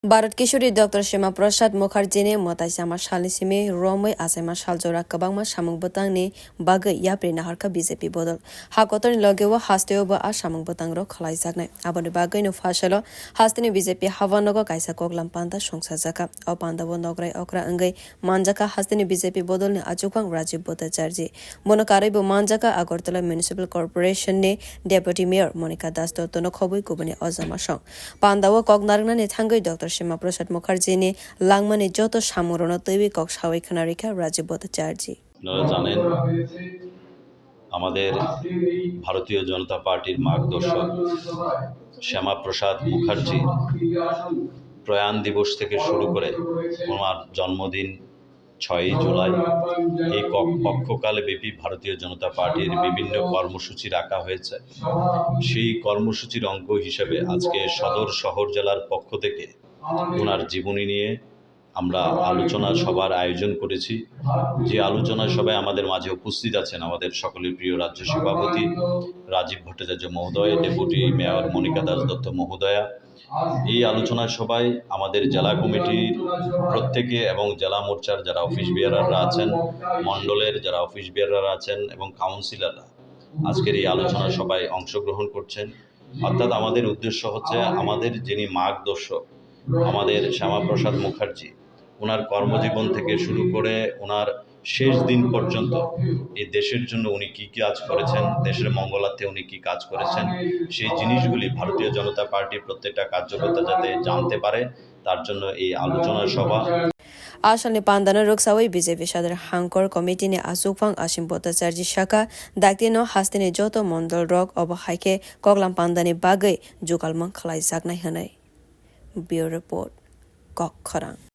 भारत किशोरी doctor Shyama Prasad Mukherjee मताइसामा सालनिसिमे रोमै आसाइमा सालजोरा कबांमा सामुंग बतांगनि बागै याप्रि नाहारका BJP बदल हाकोतरनि लगेवा हास्तेओबो आ सामुंग बतांग खलाइजागनाय आबनि बागैनो फाशलो हास्तेनि बीजेपी हावानगो काइसा कोगलाम पान्दा संसाजाका अ पान्दाबो नगराय अक्रा अंगै मानजाका हास्तेनि बीजेपी बदलनि आचुकां राजीव भट्टाचार्य मनकारेबो मानजाका अगरतला म्युनिसिपल कर्पोरेशननि डेपुटी मेयर मोनिका दास दत्तनो खबै गुबनि अजमा सं पान्दाबो कगनारनानि थांगै डॉक्टर श्यामा प्रसाद मुखर्जी ने लांगमाने যত সামরণ তৈরি কক সাওয়াইখানা রেখা রাজীব ভট্টাচার্য আপনারা জানেন আমাদের ভারতীয় জনতা পার্টির মার্গদর্শক শ্যামা প্রসাদ মুখার্জি প্রয়াণ দিবস থেকে শুরু করে ওনার জন্মদিন 6 জুলাই এই পক্ষকালে ব্যাপী ভারতীয় জনতা পার্টির বিভিন্ন কর্মসূচি রাখা হয়েছে সেই কর্মসূচির অঙ্গ হিসেবে আজকে সদর শহর জেলার পক্ষ থেকে ওনার জীবনী নিয়ে আমরা আলোচনা সভার আয়োজন করেছি যে আলোচনা সভায় আমাদের মাঝে উপস্থিত আছেন আমাদের সকলের প্রিয় রাজ্য সভাপতি রাজীব ভট্টাচার্য মহোদয় ডেপুটি মেয়র মনিকা দাস দত্ত মহোদয়া এই আলোচনা সভায় আমাদের জেলা কমিটির প্রত্যেকে এবং জেলা মোর্চার যারা অফিস বিয়ারাররা আছেন মণ্ডলের যারা অফিস বিয়ারাররা আছেন এবং কাউন্সিলররা আজকের এই আলোচনা সভায় অংশগ্রহণ করছেন অর্থাৎ আমাদের উদ্দেশ্য হচ্ছে আমাদের যিনি মার্গদর্শক আমাদের শ্যামাপ্রসাদ মুখার্জি ওনার কর্মজীবন থেকে শুরু করে ওনার শেষ দিন পর্যন্ত এই দেশের জন্য উনি কি কাজ করেছেন দেশের মঙ্গলার্থে উনি কি কাজ করেছেন সেই জিনিসগুলি ভারতীয় জনতা পার্টির প্রত্যেকটা কার্যকর্তা যাতে জানতে পারে তার জন্য এই আলোচনা সভা आसामनि पान्दानो रोकसावै बीजेपी सदर हांकर कमिटिनि आसुकफां आसिम भट्टाचार्य शाखा दाक्तिनो हास्तेनि जत मण्डल रक अब हाइके कगलाम पान्दानि बागै जुगालमं खलाइजागनाय होनाय ब्युरो रिपोर्ट कक खरां।